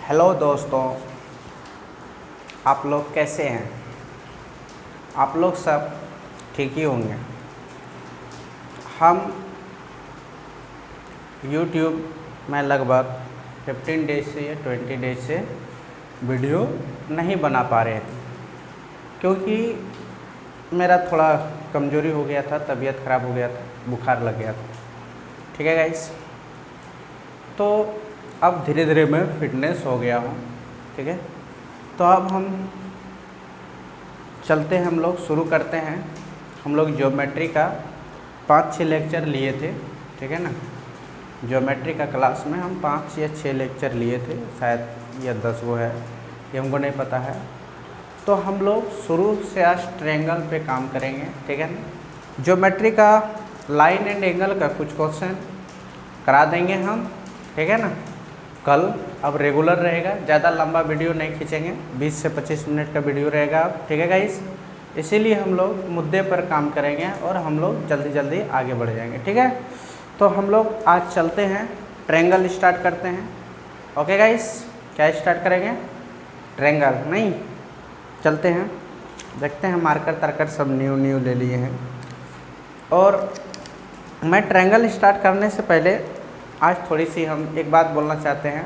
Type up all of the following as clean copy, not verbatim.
Hello दोस्तों, आप लोग कैसे हैं। आप लोग सब ठीक ही होंगे। हम YouTube में लगभग 15 डेज से या 20 डेज से वीडियो नहीं बना पा रहे थे, क्योंकि मेरा थोड़ा कमज़ोरी हो गया था, तबीयत ख़राब हो गया था, बुखार लग गया था। ठीक है गाइस, तो अब धीरे धीरे मैं फिटनेस हो गया हूँ। ठीक है, तो अब हम चलते हैं, हम लोग शुरू करते हैं। हम लोग ज्योमेट्री का 5-6 लेक्चर लिए थे। ठीक है ना, ज्योमेट्री का क्लास में हम 5 या 6 लेक्चर लिए थे, शायद या 10 वो है, ये हमको नहीं पता है। तो हम लोग शुरू से आज ट्रायंगल पे काम करेंगे। ठीक है ना, ज्योमेट्री का लाइन एंड एंगल का कुछ क्वेश्चन करा देंगे हम। ठीक है ना, कल अब रेगुलर रहेगा, ज़्यादा लंबा वीडियो नहीं खींचेंगे, 20 से 25 मिनट का वीडियो रहेगा अब। ठीक है गाइस, इसीलिए हम लोग मुद्दे पर काम करेंगे और हम लोग जल्दी जल्दी आगे बढ़ जाएंगे। ठीक है, तो हम लोग आज चलते हैं, ट्रायंगल स्टार्ट करते हैं। ओके गाइस, क्या स्टार्ट करेंगे? ट्रायंगल नहीं, चलते हैं, देखते हैं। मार्कर तार्कर सब न्यू ले लिए हैं। और मैं ट्रायंगल स्टार्ट करने से पहले आज थोड़ी सी हम एक बात बोलना चाहते हैं।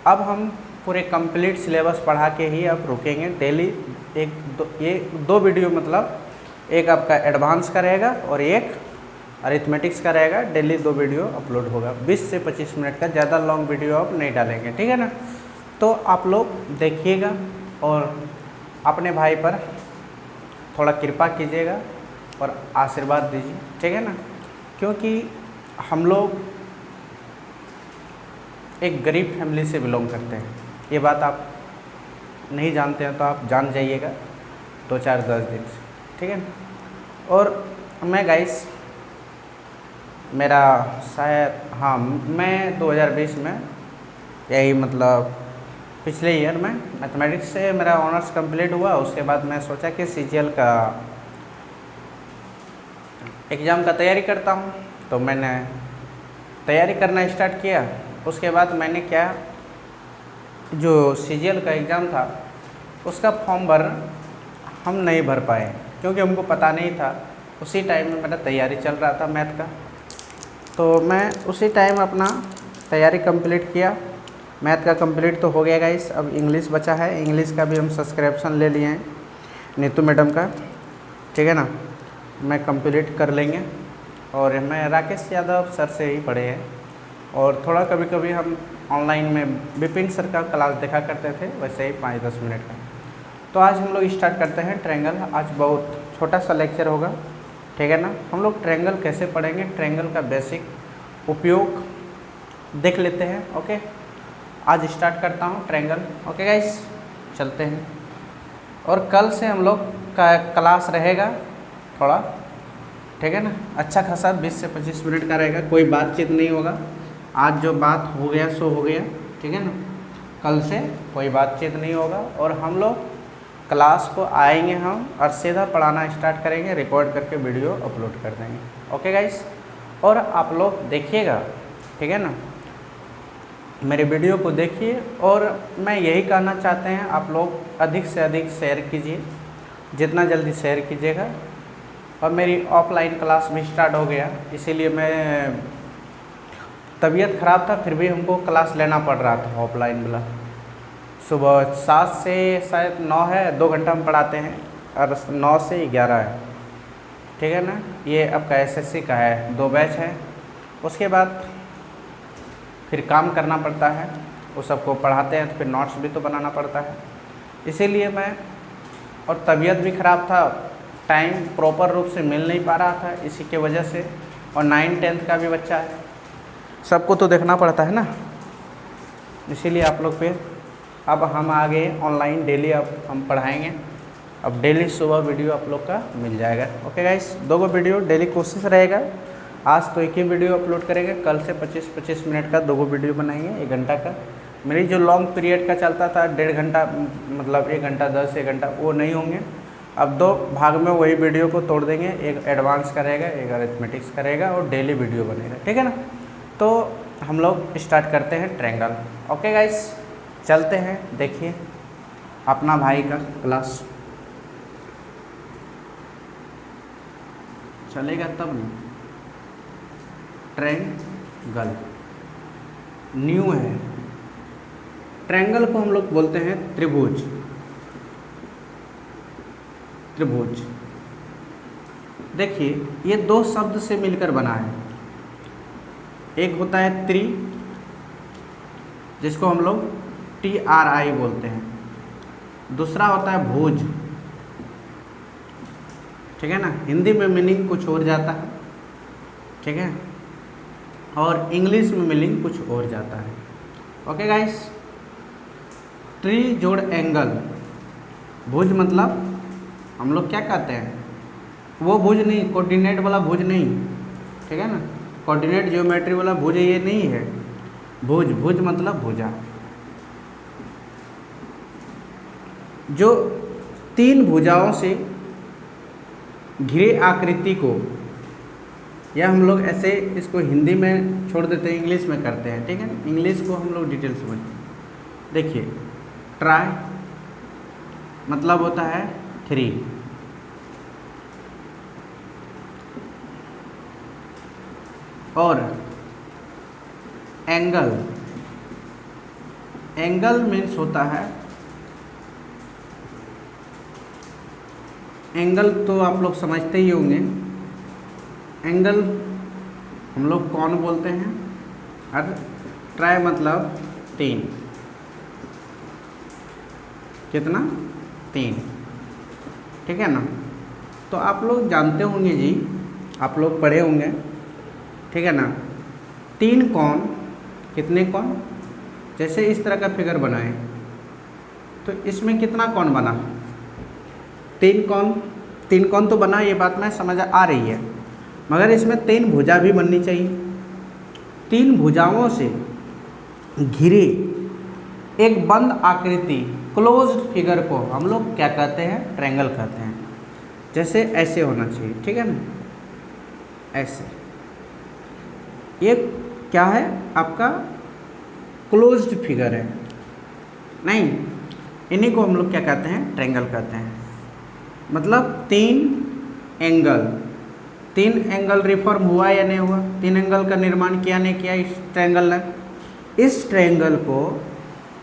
अब हम पूरे कंप्लीट सिलेबस पढ़ा के ही अब रुकेंगे। डेली ये दो वीडियो, मतलब एक आपका एडवांस का रहेगा और एक अरिथमेटिक्स का रहेगा। डेली 2 वीडियो अपलोड होगा, 20 से 25 मिनट का, ज़्यादा लॉन्ग वीडियो अब नहीं डालेंगे। ठीक है ना, तो आप लोग देखिएगा और अपने भाई पर थोड़ा कृपा कीजिएगा और आशीर्वाद दीजिए। ठीक है ना, क्योंकि हम लोग एक गरीब फैमिली से बिलोंग करते हैं। ये बात आप नहीं जानते हैं तो आप जान जाइएगा 2-4-10 दिन से। ठीक है ना, और मैं गाइस, मेरा शायद मैं 2020 में यही, मतलब पिछले ईयर में मैथमेटिक्स से मेरा ऑनर्स कंप्लीट हुआ। उसके बाद मैं सोचा कि CGL का एग्ज़ाम का तैयारी करता हूँ, तो मैंने तैयारी करना स्टार्ट किया। उसके बाद मैंने क्या, जो CGL का एग्ज़ाम था उसका फॉर्म हम नहीं भर पाए, क्योंकि हमको पता नहीं था। उसी टाइम में मेरा तैयारी चल रहा था मैथ का, तो मैं उसी टाइम अपना तैयारी कंप्लीट किया। मैथ का कंप्लीट तो हो गया गाइस, अब इंग्लिश बचा है। इंग्लिश का भी हम सब्सक्रिप्शन ले लिए हैं नीतू मैडम का। ठीक है ना, मैं कंप्लीट कर लेंगे। और मैं राकेश यादव सर से ही पढ़े हैं, और थोड़ा कभी कभी हम ऑनलाइन में विपिन सर का क्लास देखा करते थे, वैसे ही 5-10 मिनट का। तो आज हम लोग स्टार्ट करते हैं ट्रायंगल। आज बहुत छोटा सा लेक्चर होगा। ठीक है ना, हम लोग ट्रायंगल कैसे पढ़ेंगे, ट्रायंगल का बेसिक उपयोग देख लेते हैं। ओके, आज स्टार्ट करता हूँ ट्रायंगल। ओके गाइस, चलते हैं। और कल से हम लोग का क्लास रहेगा थोड़ा, ठीक है ना, अच्छा खासा 20 से 25 मिनट का रहेगा, कोई बातचीत नहीं होगा। आज जो बात हो गया सो हो गया। ठीक है ना, कल से कोई बातचीत नहीं होगा और हम लोग क्लास को आएंगे हम और सीधा पढ़ाना स्टार्ट करेंगे, रिकॉर्ड करके वीडियो अपलोड कर देंगे। ओके गाइस, और आप लोग देखिएगा। ठीक है ना, मेरे वीडियो को देखिए, और मैं यही कहना चाहते हैं, आप लोग अधिक से अधिक शेयर कीजिए, जितना जल्दी शेयर कीजिएगा। और मेरी ऑफलाइन क्लास भी स्टार्ट हो गया, इसीलिए मैं, तबीयत ख़राब था फिर भी हमको क्लास लेना पड़ रहा था ऑफलाइन वाला। सुबह 7 से शायद 9 है, 2 घंटा हम पढ़ाते हैं, और 9 से 11 है। ठीक है ना, ये आपका SSC का है, 2 बैच है। उसके बाद फिर काम करना पड़ता है, वो सबको पढ़ाते हैं तो फिर नोट्स भी तो बनाना पड़ता है। इसीलिए मैं, और तबीयत भी ख़राब था, टाइम प्रॉपर रूप से मिल नहीं पा रहा था, इसी के वजह से। और 9-10 का भी बच्चा है, सबको तो देखना पड़ता है ना, इसीलिए आप लोग पे अब हम आगे ऑनलाइन डेली अब हम पढ़ाएंगे। अब डेली सुबह वीडियो आप लोग का मिल जाएगा। ओके गाइस, 2 वीडियो डेली कोशिश रहेगा। आज तो एक ही वीडियो अपलोड करेंगे, कल से 25-25 मिनट का 2 वीडियो बनाएंगे, 1 घंटा का। मेरी जो लॉन्ग पीरियड का चलता था 1.5 घंटा, मतलब 1 घंटा 10 1 घंटा, वो नहीं होंगे। अब 2 भाग में वही वीडियो को तोड़ देंगे, एक एडवांस का रहेगा, एक अरिथमेटिक्स का रहेगा, और डेली वीडियो बनेगा। ठीक है ना, तो हम लोग स्टार्ट करते हैं ट्रायंगल। ओके गाइस, चलते हैं, देखिए अपना भाई का क्लास चलेगा तब नहीं। ट्रायंगल न्यू है। ट्रायंगल को हम लोग बोलते हैं त्रिभुज। त्रिभुज देखिए ये दो शब्द से मिलकर बना है। एक होता है त्रि, जिसको हम लोग TRI बोलते हैं। दूसरा होता है भुज, ठीक है ना। हिंदी में मीनिंग कुछ और जाता है, ठीक है, और इंग्लिश में मीनिंग कुछ और जाता है। ओके गाइस, ट्री जोड़ एंगल। भुज मतलब हम लोग क्या कहते हैं, वो भुज नहीं, कोऑर्डिनेट वाला भुज नहीं, ठीक है ना। कोऑर्डिनेट ज्योमेट्री वाला भुज ये नहीं है। भुज, भुज मतलब भुजा। जो तीन भुजाओं से घिरे आकृति को, या हम लोग ऐसे इसको हिंदी में छोड़ देते हैं, इंग्लिश में करते हैं, ठीक है। इंग्लिश को हम लोग डिटेल समझते हैं। देखिए ट्राई मतलब होता है 3, और एंगल, एंगल मीन्स होता है, एंगल तो आप लोग समझते ही होंगे। एंगल हम लोग कौन बोलते हैं, और ट्राई मतलब 3, कितना 3, ठीक है ना। तो आप लोग जानते होंगे जी, आप लोग पढ़े होंगे, ठीक है ना। 3 कोण, कितने कोण, जैसे इस तरह का फिगर बनाए तो इसमें कितना कोण बना, 3 कोण। 3 कोण तो बना, ये बात मैं समझ आ रही है, मगर इसमें 3 भुजा भी बननी चाहिए। 3 भुजाओं से घिरे एक बंद आकृति, क्लोज्ड फिगर को हम लोग क्या कहते हैं, ट्रायंगल कहते हैं। जैसे ऐसे होना चाहिए, ठीक है ना, ऐसे। ये क्या है आपका, क्लोज्ड फिगर है, नहीं, इन्हीं को हम लोग क्या कहते हैं, ट्रायंगल कहते हैं। मतलब 3 एंगल, 3 एंगल रिफॉर्म हुआ या नहीं हुआ, 3 एंगल का निर्माण किया नहीं किया इस ट्रायंगल ने। इस ट्रायंगल को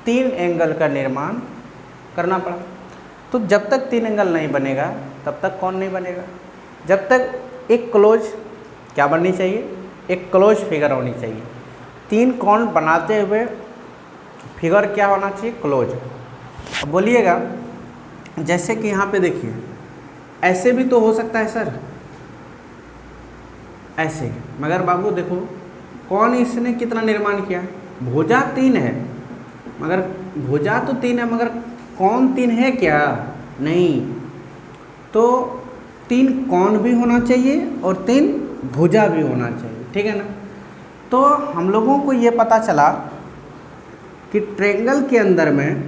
3 एंगल का निर्माण करना पड़ा। तो जब तक 3 एंगल नहीं बनेगा तब तक कौन नहीं बनेगा। जब तक एक क्लोज क्या बननी चाहिए, एक क्लोज फिगर होनी चाहिए। 3 कोण बनाते हुए फिगर क्या होना चाहिए, क्लोज। अब बोलिएगा, जैसे कि यहाँ पे देखिए, ऐसे भी तो हो सकता है सर, ऐसे, मगर बाबू देखो कौन इसने कितना निर्माण किया, भुजा 3 है, मगर भुजा तो 3 है, मगर कौन 3 है क्या, नहीं। तो 3 कोण भी होना चाहिए और 3 भुजा भी होना चाहिए, ठीक है ना। तो हम लोगों को ये पता चला कि ट्रायंगल के अंदर में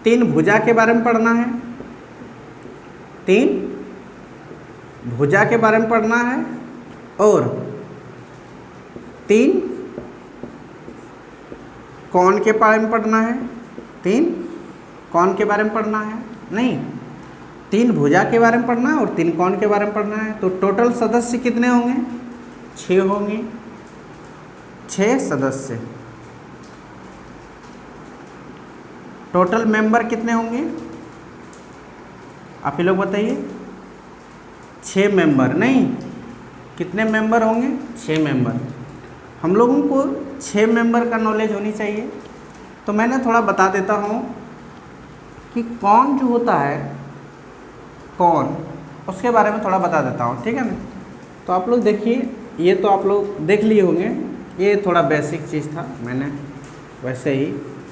3 भुजा के बारे में पढ़ना है, 3 भुजा के बारे में पढ़ना है, और 3 कोण के बारे में पढ़ना है, 3 कोण के बारे में पढ़ना है, नहीं, 3 भुजा के बारे में पढ़ना है और 3 कोण के बारे में पढ़ना है। तो टोटल सदस्य कितने होंगे, 6 होंगे, 6 सदस्य। टोटल मेंबर कितने होंगे, आप ही लोग बताइए। 6 मेंबर, नहीं, कितने मेंबर होंगे, 6 मेंबर। हम लोगों को 6 मेंबर का नॉलेज होनी चाहिए। तो मैंने थोड़ा बता देता हूँ कि कौन जो होता है, कौन, उसके बारे में थोड़ा बता देता हूँ, ठीक है ना। तो आप लोग देखिए, ये तो आप लोग देख लिए होंगे, ये थोड़ा बेसिक चीज़ था, मैंने वैसे ही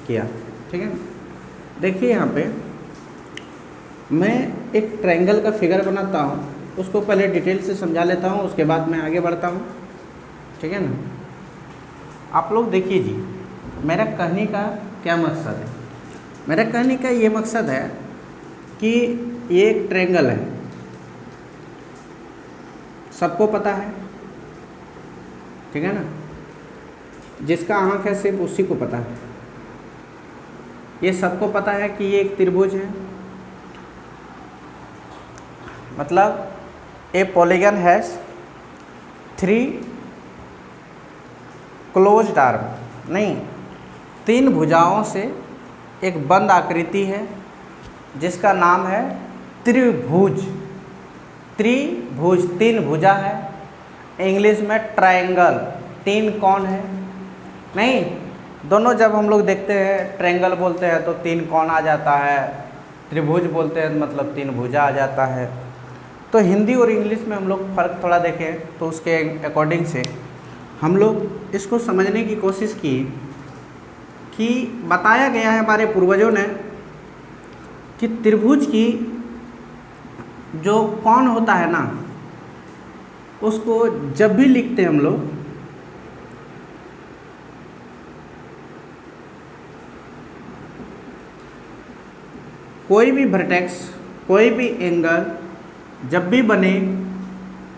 किया, ठीक है ना। देखिए यहाँ पे मैं एक ट्रायंगल का फिगर बनाता हूँ, उसको पहले डिटेल से समझा लेता हूँ, उसके बाद मैं आगे बढ़ता हूँ, ठीक है ना। आप लोग देखिए जी, मेरा कहने का क्या मकसद है। मेरा कहने का ये मकसद है कि ये एक ट्रायंगल है, सबको पता है, ठीक है ना। जिसका आँख है सिर्फ उसी को पता है। ये सबको पता है कि ये एक त्रिभुज है, मतलब ए पॉलीगन हैज 3 क्लोज्ड आर्म, नहीं 3 भुजाओं से एक बंद आकृति है जिसका नाम है त्रिभुज। त्रिभुज 3 भुजा है, इंग्लिश में ट्रायंगल 3 कोण है। नहीं, दोनों जब हम लोग देखते हैं ट्रायंगल बोलते हैं तो 3 कोण आ जाता है, त्रिभुज बोलते हैं मतलब 3 भुजा आ जाता है। तो हिंदी और इंग्लिश में हम लोग फ़र्क थोड़ा देखें तो उसके अकॉर्डिंग से हम लोग इसको समझने की कोशिश की कि बताया गया है हमारे पूर्वजों ने कि त्रिभुज की जो कोण होता है ना, उसको जब भी लिखते हैं हम लोग कोई भी वर्टेक्स, कोई भी एंगल जब भी बने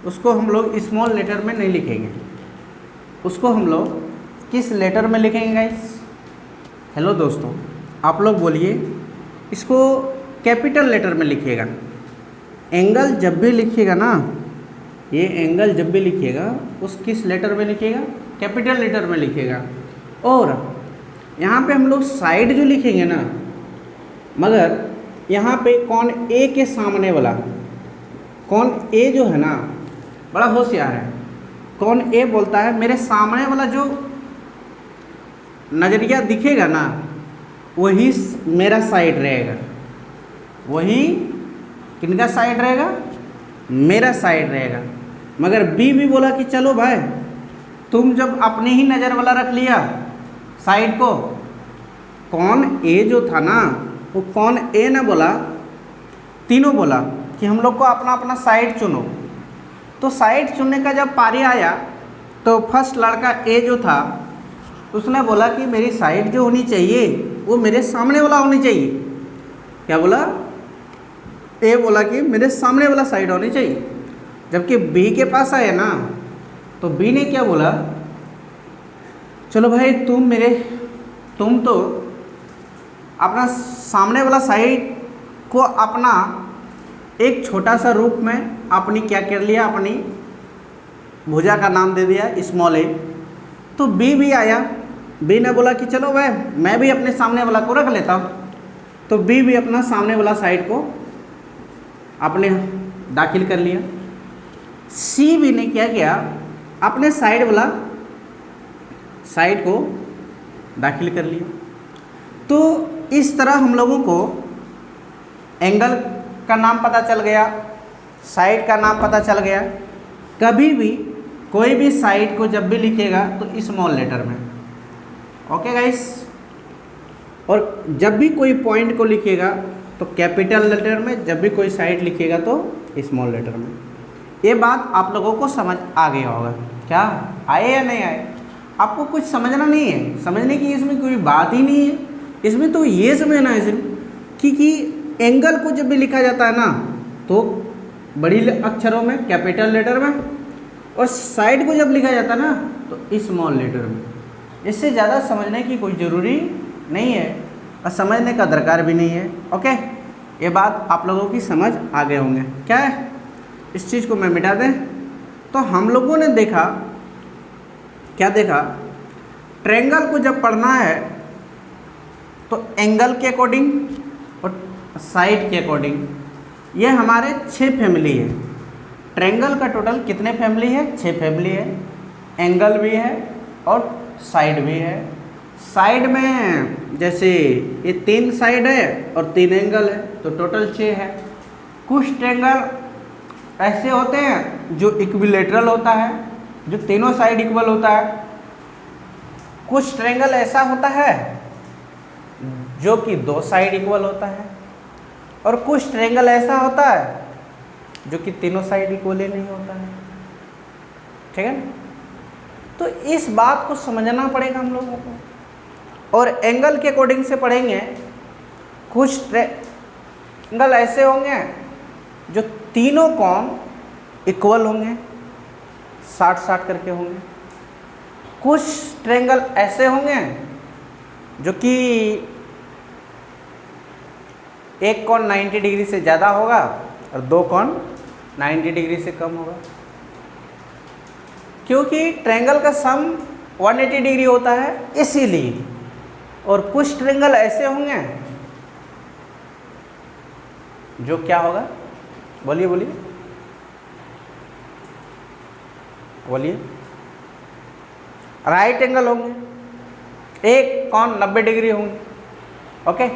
उसको हम लोग स्मॉल लेटर में नहीं लिखेंगे, उसको हम लोग किस लेटर में लिखेंगे गाइस? हेलो दोस्तों, आप लोग बोलिए, इसको कैपिटल लेटर में लिखिएगा। एंगल जब भी लिखिएगा ना, ये एंगल जब भी लिखिएगा उस किस लेटर में लिखिएगा? कैपिटल लेटर में लिखिएगा। और यहाँ पे हम लोग साइड जो लिखेंगे ना, मगर यहाँ पे कोण ए के सामने वाला कोण ए जो है ना, बड़ा होशियार है। कोण ए बोलता है मेरे सामने वाला जो नज़रिया दिखेगा ना, वही मेरा साइड रहेगा। वही किनका साइड रहेगा? मेरा साइड रहेगा। मगर बी भी बोला कि चलो भाई, तुम जब अपनी ही नज़र वाला रख लिया साइड को, कोण ए जो था ना, वो कोण ए ने बोला, तीनों बोला कि हम लोग को अपना अपना साइड चुनो। तो साइड चुनने का जब पारी आया तो फर्स्ट लड़का ए जो था उसने बोला कि मेरी साइड जो होनी चाहिए वो मेरे सामने वाला होनी चाहिए। क्या बोला? ए बोला कि मेरे सामने वाला साइड होनी चाहिए। जबकि बी के पास आया ना, तो बी ने क्या बोला, चलो भाई तुम तो अपना सामने वाला साइड को अपना एक छोटा सा रूप में अपनी क्या कर लिया, अपनी भुजा का नाम दे दिया स्मॉल ए। तो बी भी आया, बी ने बोला कि चलो भाई मैं भी अपने सामने वाला को रख लेता हूँ। तो बी भी अपना सामने वाला साइड को अपने दाखिल कर लिया। सी भी ने क्या किया, अपने साइड वाला साइड को दाखिल कर लिया। तो इस तरह हम लोगों को एंगल का नाम पता चल गया, साइड का नाम पता चल गया। कभी भी कोई भी साइड को जब भी लिखेगा तो स्मॉल लेटर में, ओके गाइस। और जब भी कोई पॉइंट को लिखेगा तो कैपिटल लेटर में, जब भी कोई साइड लिखेगा तो स्मॉल लेटर में। ये बात आप लोगों को समझ आ गया होगा। क्या आए या नहीं आए? आपको कुछ समझना नहीं है, समझने की इसमें कोई बात ही नहीं है। इसमें तो ये समझना है सिर्फ कि एंगल को जब भी लिखा जाता है ना तो बड़ी अक्षरों में कैपिटल लेटर में, और साइड को जब लिखा जाता है ना तो स्मॉल लेटर में। इससे ज़्यादा समझने की कोई ज़रूरी नहीं है और समझने का दरकार भी नहीं है। ओके, ये बात आप लोगों की समझ आ गए होंगे। क्या है, इस चीज़ को मैं मिटा दें तो हम लोगों ने देखा, क्या देखा, ट्रायंगल को जब पढ़ना है तो एंगल के अकॉर्डिंग और साइड के अकॉर्डिंग, ये हमारे 6 फैमिली है। ट्रायंगल का टोटल कितने फैमिली है? 6 फैमिली है। एंगल भी है और साइड भी है। साइड में जैसे ये 3 साइड है और 3 एंगल है तो टोटल 6 है। कुछ ट्रायंगल ऐसे होते हैं जो इक्विलेटरल होता है, जो तीनों साइड इक्वल होता है। कुछ ट्रायंगल ऐसा होता है जो कि 2 साइड इक्वल होता है, और कुछ ट्रायंगल ऐसा होता है जो कि तीनों साइड इक्वल ही नहीं होता है। ठीक है, तो इस बात को समझना पड़ेगा हम लोगों को। और एंगल के अकॉर्डिंग से पढ़ेंगे, कुछ ट्रायंगल ऐसे होंगे जो तीनों कोण इक्वल होंगे, 60-60 करके होंगे। कुछ ट्रायंगल ऐसे होंगे जो कि एक कोण 90 डिग्री से ज़्यादा होगा और दो कोण 90 डिग्री से कम होगा, क्योंकि ट्रायंगल का सम 180 डिग्री होता है इसीलिए। और कुछ ट्रायंगल ऐसे होंगे जो क्या होगा, बोलिए बोलिए बोलिए, राइट एंगल होंगे, एक कोण 90 डिग्री होंगे। ओके,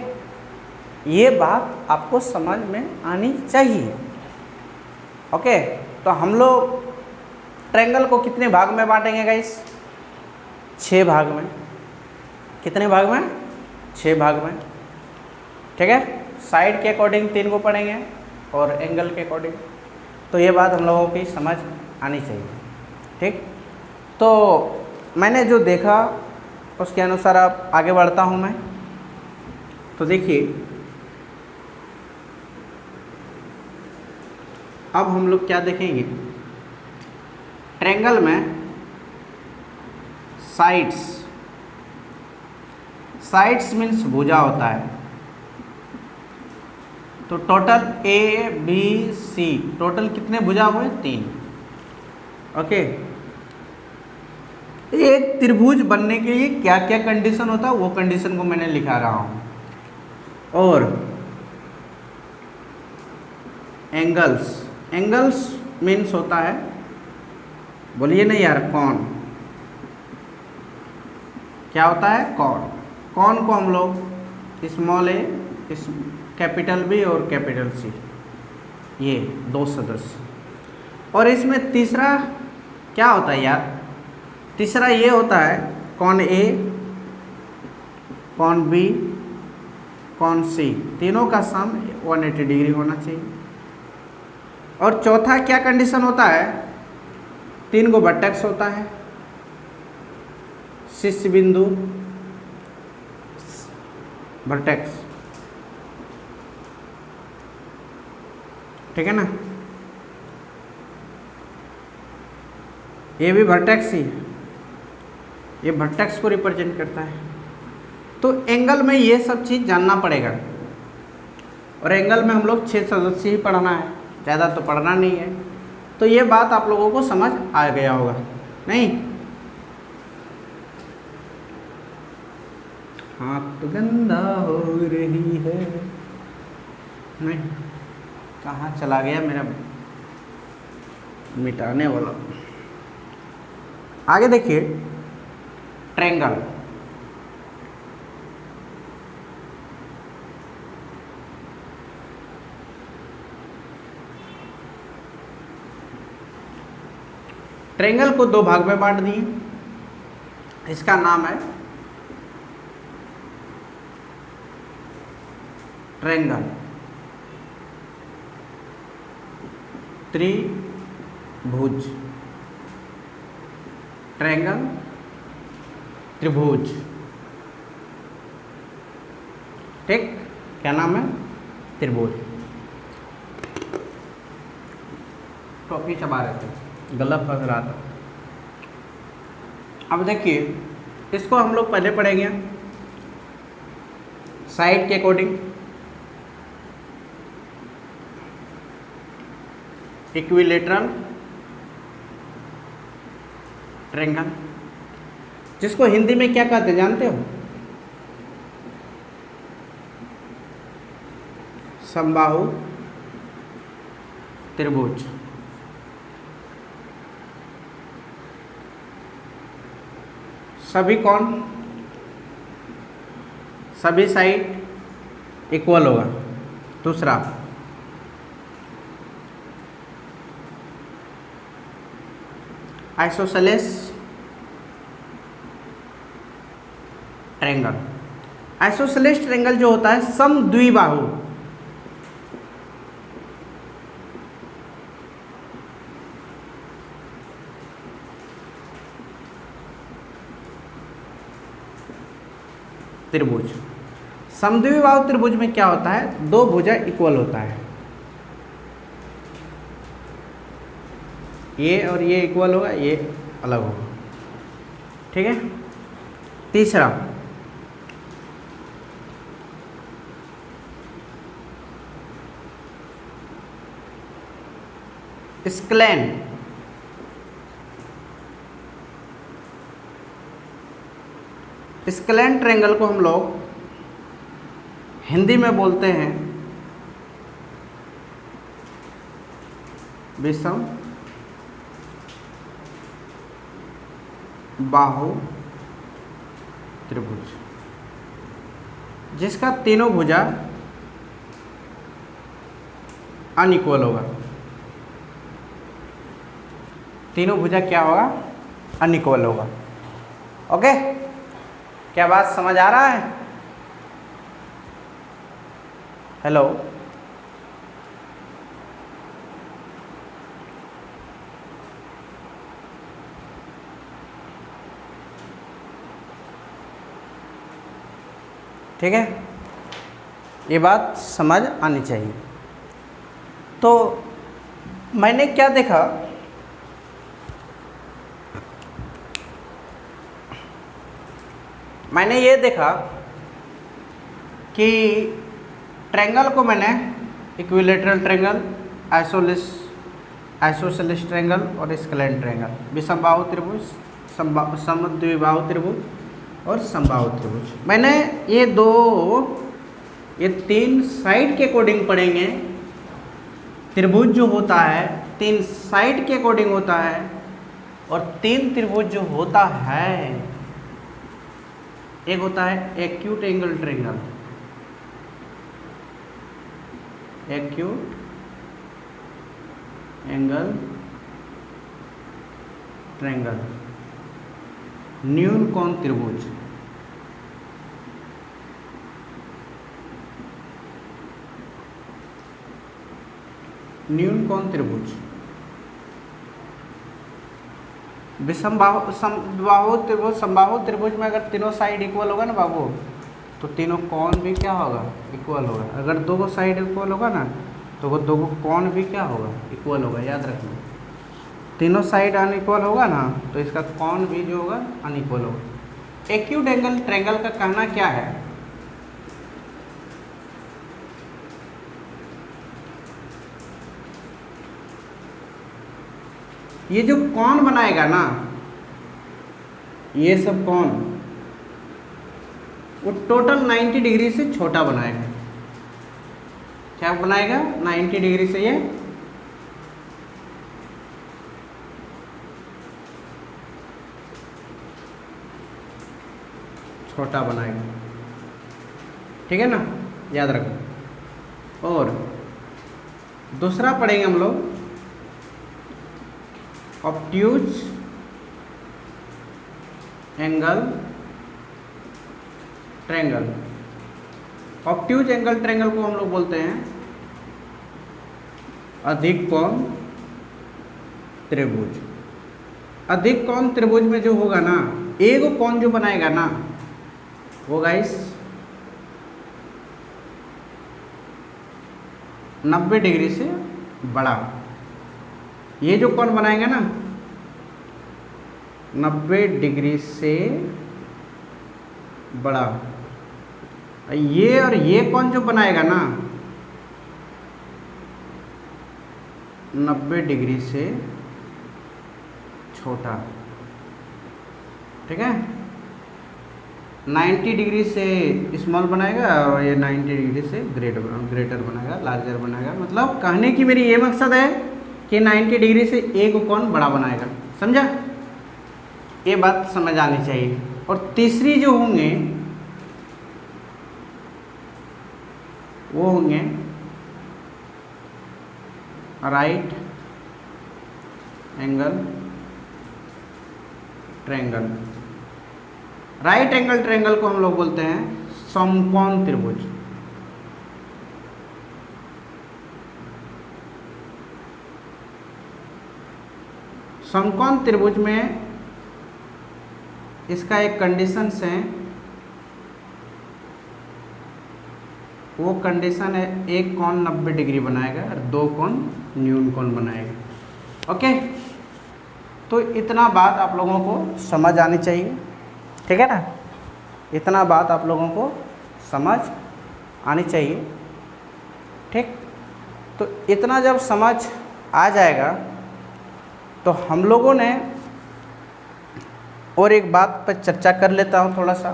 ये बात आपको समझ में आनी चाहिए। ओके, तो हम लोग ट्रायंगल को कितने भाग में बांटेंगे गाइस? 6 भाग में। कितने भाग में? 6 भाग में। ठीक है, साइड के अकॉर्डिंग 3 को पढ़ेंगे और एंगल के अकॉर्डिंग। तो ये बात हम लोगों की समझ आनी चाहिए। ठीक, तो मैंने जो देखा उसके अनुसार अब आगे बढ़ता हूँ मैं। तो देखिए, अब हम लोग क्या देखेंगे, ट्रायंगल में साइड्स मीन्स भुजा होता है। तो total A B C, total कितने भुजा हुए? 3। ओके, एक त्रिभुज बनने के लिए क्या क्या कंडीशन होता है वो कंडीशन को मैंने लिखा रहा हूँ। और एंगल्स मीन्स होता है, बोलिए नहीं यार, कोण। क्या होता है? कोण को हम लोग स्मॉल ए, कैपिटल बी और कैपिटल सी, ये 2 सदस्य। और इसमें तीसरा क्या होता है यार? तीसरा ये होता है कोण ए, कोण बी, कोण सी, तीनों का सम 180 डिग्री होना चाहिए। और चौथा क्या कंडीशन होता है? 3 को वर्टेक्स होता है, शीर्ष बिंदु वर्टेक्स। ठीक है ना, ये भी वर्टेक्स ही, ये वर्टेक्स को रिप्रेजेंट करता है। तो एंगल में ये सब चीज़ जानना पड़ेगा। और एंगल में हम लोग 6 सदस्य ही पढ़ना है, ज़्यादा तो पढ़ना नहीं है। तो ये बात आप लोगों को समझ आ गया होगा नहीं? हाथ गंदा हो रही है, नहीं कहाँ चला गया मेरा मिटाने वाला। आगे देखिए, ट्रायंगल। ट्रायंगल को 2 भाग में बांट दिए। इसका नाम है ट्रायंगल, त्रिभुज। ट्रायंगल त्रिभुज। ठीक, क्या नाम है? त्रिभुज। टॉपी चबा रहे थे, गला फंस रहा था। अब देखिए, इसको हम लोग पहले पढ़ेंगे साइड के अकॉर्डिंग। इक्विलेटरल ट्रायंगल, जिसको हिंदी में क्या कहते हैं जानते हो? समबाहु त्रिभुज। सभी कोण, सभी साइड इक्वल होगा। दूसरा, आइसोसेलेस ट्रायंगल। आइसोसेलेस ट्रायंगल जो होता है समद्विबाहु। त्रिभुज। समद्विबाहु त्रिभुज में क्या होता है? 2 भुजा इक्वल होता है, ये और ये इक्वल होगा, ये अलग होगा। ठीक है। तीसरा, स्क्लेन। स्क्लेन ट्रायंगल को हम लोग हिंदी में बोलते हैं विषम बाहु त्रिभुज, जिसका तीनों भुजा अनइक्वल होगा। तीनों भुजा क्या होगा? अनइक्वल होगा। ओके, क्या बात समझ आ रहा है? हेलो, ठीक है, ये बात समझ आनी चाहिए। तो मैंने क्या देखा, मैंने ये देखा कि ट्रायंगल को मैंने इक्विलेटरल ट्रायंगल, आइसोसेलेस ट्रायंगल और स्क्लेन ट्रायंगल, विषमबाहु त्रिभुज, समद्विबाहु त्रिभुज और समबाहु त्रिभुज, मैंने ये तीन साइड के अकॉर्डिंग पढ़ेंगे। त्रिभुज जो होता है तीन साइड के अकॉर्डिंग होता है, और तीन त्रिभुज जो होता है, एक होता है acute angle triangle, acute angle triangle, न्यून कोण त्रिभुज, न्यून कोण त्रिभुज, विषमबाहु त्रिभुज, समबाहु त्रिभुज में अगर तीनों साइड इक्वल होगा ना बाबू, तो तीनों कोण भी क्या होगा? इक्वल होगा। अगर दो साइड इक्वल होगा ना, तो वो दो कोण भी क्या होगा? इक्वल होगा। याद रखना, तीनों साइड अनइक्वल होगा ना, तो इसका कोण भी जो होगा अनइक्वल होगा। एक्यूट एंगल ट्रायंगल का कहना क्या है? ये जो कोण बनाएगा ना, ये सब कोण वो टोटल 90 डिग्री से छोटा बनाएगा। क्या बनाएगा? 90 डिग्री से ये छोटा बनाएगा। ठीक है ना, याद रखो। और दूसरा पढ़ेंगे हम लोग obtuse angle triangle. Obtuse angle triangle को हम लोग बोलते हैं अधिक कोण त्रिभुज। अधिक कोण त्रिभुज में जो होगा ना, एक कोण जो बनाएगा ना, वो गाइस 90 डिग्री से बड़ा। ये जो कोण बनाएगा ना 90 डिग्री से बड़ा, ये और ये कोण जो बनाएगा ना 90 डिग्री से छोटा। ठीक है, 90 डिग्री से स्मॉल बनाएगा और ये 90 डिग्री से ग्रेटर बनाएगा, लार्जर बनाएगा। मतलब कहने की मेरी ये मकसद है कि 90 डिग्री से एक कोण बड़ा बनाएगा। समझा? ये बात समझ आनी चाहिए। और तीसरी जो होंगे वो होंगे right angle triangle. Right angle triangle को हम लोग बोलते हैं समकोण त्रिभुज। समकोण त्रिभुज में इसका एक कंडीशंस है, वो कंडीशन है एक कोण 90 डिग्री बनाएगा और दो कोण न्यून कोण बनाएगा। ओके, तो इतना बात आप लोगों को समझ आनी चाहिए, ठीक है ना, इतना बात आप लोगों को समझ आनी चाहिए, ठीक। तो इतना जब समझ आ जाएगा तो हम लोगों ने और एक बात पर चर्चा कर लेता हूँ थोड़ा सा,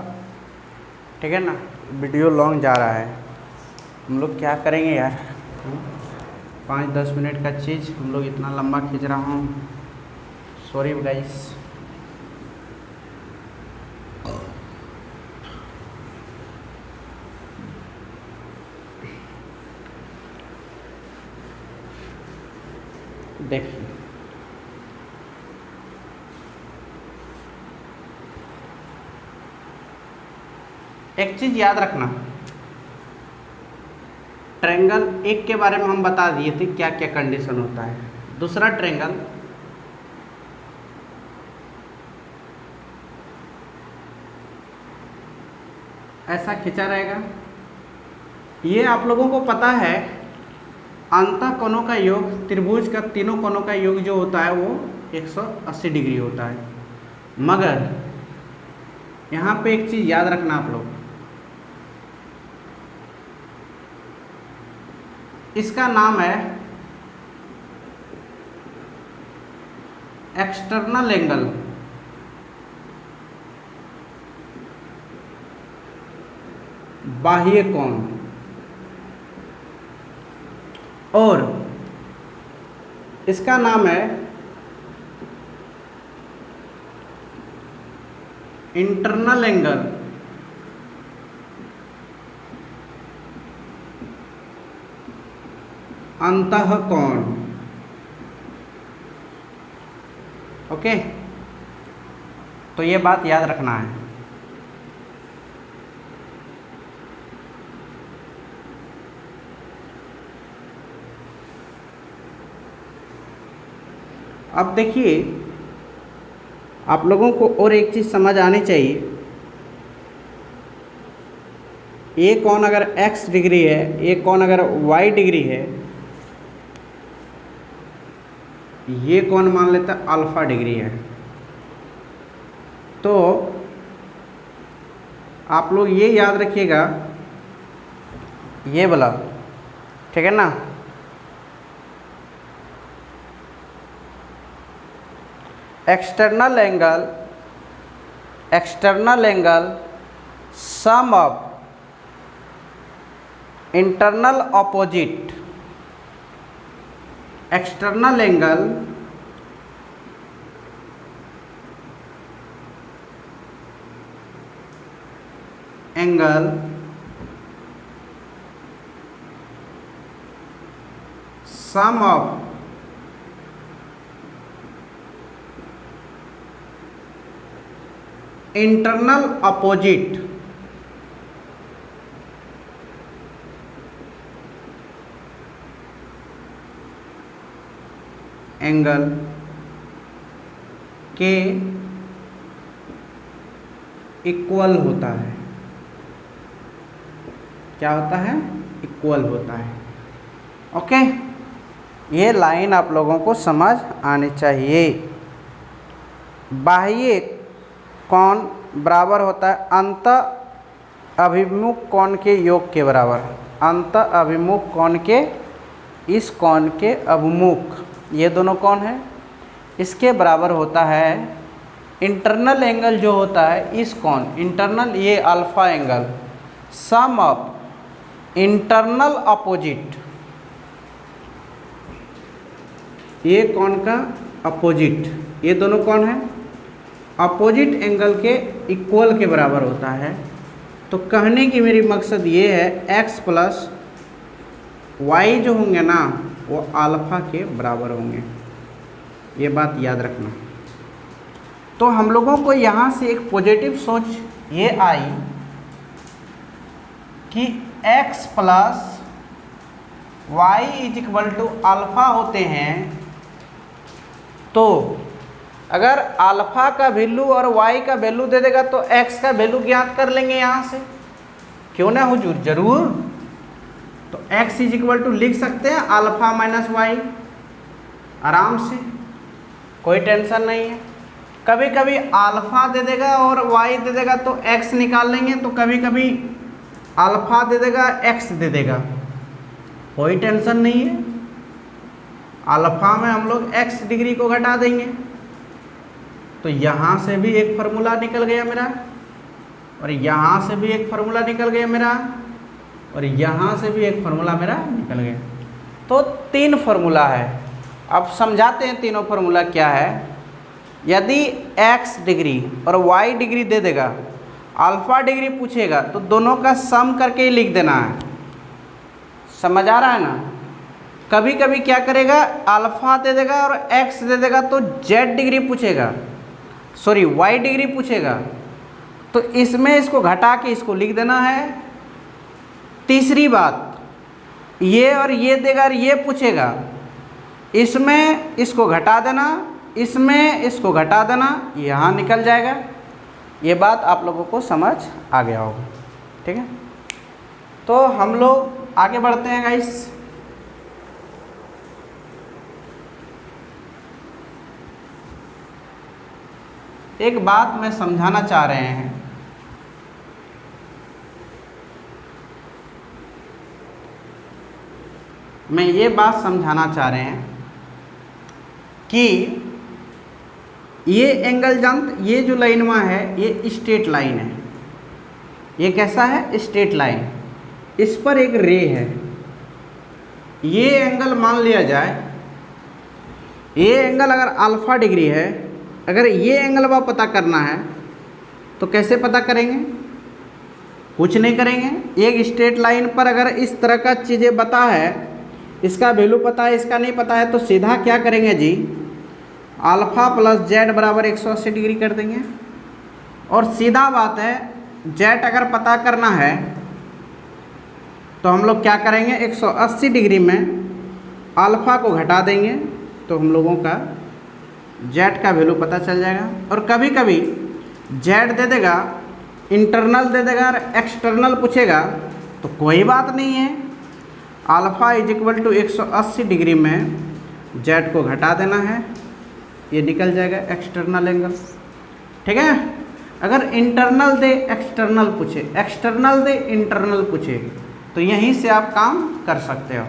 ठीक है ना, वीडियो लॉन्ग जा रहा है, हम लोग क्या करेंगे यार, 5-10 मिनट का चीज़ हम लोग इतना लंबा खींच रहा हूँ, सॉरी गाइस। देखिए एक चीज़ याद रखना, ट्रायंगल एक के बारे में हम बता दिए थे क्या क्या कंडीशन होता है। दूसरा ट्रायंगल ऐसा खिंचा रहेगा, ये आप लोगों को पता है अंतः कोणों का योग, त्रिभुज का तीनों कोणों का योग जो होता है वो 180 डिग्री होता है। मगर यहाँ पे एक चीज़ याद रखना आप लोग, इसका नाम है एक्सटर्नल एंगल, बाह्य कोण, और इसका नाम है इंटरनल एंगल, अंतः कोण। ओके, तो ये बात याद रखना है। अब देखिए आप लोगों को और एक चीज़ समझ आनी चाहिए, ये कोण अगर x डिग्री है, ये कोण अगर y डिग्री है, ये कोण मान लेता है अल्फा डिग्री है, तो आप लोग ये याद रखिएगा, ये वाला, ठीक है ना, external angle sum of internal opposite, external angle sum of internal opposite angle के इक्वल होता है। क्या होता है? इक्वल होता है। ओके, ये लाइन आप लोगों को समझ आनी चाहिए। बाह्य कोण बराबर होता है अंतः अभिमुख कोण के योग के बराबर। अंतः अभिमुख कोण के इस कोण के अभिमुख, ये दोनों कोण हैं, इसके बराबर होता है इंटरनल एंगल जो होता है इस कोण, इंटरनल ये alpha angle, sum of internal opposite, ये कोण का अपोजिट, ये दोनों कोण हैं अपोजिट एंगल के इक्वल के बराबर होता है। तो कहने की मेरी मकसद ये है x प्लस वाई जो होंगे ना वो अल्फा के बराबर होंगे, ये बात याद रखना। तो हम लोगों को यहाँ से एक पॉजिटिव सोच ये आई कि x plus Y is equal to alpha होते हैं, तो अगर अल्फा का वैल्यू और y का वैल्यू दे देगा तो x का वैल्यू ज्ञात कर लेंगे यहाँ से, क्यों ना हुजूर? जरूर। तो x इज इक्वल टू लिख सकते हैं अल्फा माइनस वाई आराम से। कोई टेंशन नहीं है। कभी कभी अल्फ़ा दे देगा और वाई दे देगा तो एक्स निकाल लेंगे, तो कभी कभी अल्फ़ा दे देगा एक्स दे देगा, कोई टेंशन नहीं है। अल्फ़ा में हम लोग एक्स डिग्री को घटा देंगे, तो यहाँ से भी एक फार्मूला निकल गया मेरा, और यहाँ से भी एक फार्मूला निकल गया मेरा, और यहाँ से भी एक फार्मूला मेरा निकल गया। तो 3 फार्मूला है। अब समझाते हैं तीनों फार्मूला क्या है। यदि x डिग्री और y डिग्री दे देगा, अल्फ़ा डिग्री पूछेगा, तो दोनों का सम करके ही लिख देना है। समझ आ रहा है ना। कभी कभी क्या करेगा, अल्फ़ा दे देगा और x दे देगा तो z डिग्री पूछेगा, सॉरी y डिग्री पूछेगा, तो इसमें इसको घटा के इसको लिख देना है। तीसरी बात, ये और ये देगा और ये पूछेगा, इसमें इसको घटा देना, इसमें इसको घटा देना, यहाँ निकल जाएगा। ये बात आप लोगों को समझ आ गया होगा, ठीक है। तो हम लोग आगे बढ़ते हैं गाइस। एक बात मैं समझाना चाह रहे हैं, मैं ये बात समझाना चाह रहे हैं कि ये एंगल जानते, ये जो लाइन में है ये स्ट्रेट लाइन है। ये कैसा है, स्ट्रेट लाइन। इस पर एक रे है। ये एंगल मान लिया जाए, ये एंगल अगर अल्फ़ा डिग्री है, अगर ये एंगल वह पता करना है तो कैसे पता करेंगे, कुछ नहीं करेंगे। एक स्ट्रेट लाइन पर अगर इस तरह का चीज़ें बता है, इसका वैल्यू पता है, इसका नहीं पता है, तो सीधा क्या करेंगे जी, अल्फ़ा प्लस जेड बराबर 180 डिग्री कर देंगे। और सीधा बात है, जेड अगर पता करना है तो हम लोग क्या करेंगे, 180 डिग्री में अल्फ़ा को घटा देंगे, तो हम लोगों का जेड का वैल्यू पता चल जाएगा। और कभी कभी जेड दे देगा, इंटरनल दे देगा और एक्सटर्नल पूछेगा, तो कोई बात नहीं है, alpha is equal to 180 degree में जेड को घटा देना है, ये निकल जाएगा एक्सटर्नल एंगल, ठीक है। अगर इंटरनल दे एक्सटर्नल पूछे, एक्सटर्नल दे इंटरनल पूछे, तो यहीं से आप काम कर सकते हो।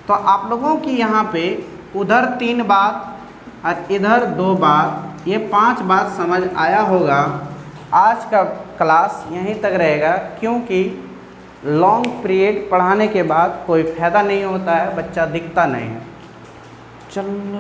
तो आप लोगों की यहाँ पे उधर 3 बात और इधर 2 बात, ये 5 बात समझ आया होगा। आज का क्लास यहीं तक रहेगा, क्योंकि लॉन्ग पीरियड पढ़ाने के बाद कोई फ़ायदा नहीं होता है, बच्चा दिखता नहीं है। चलो।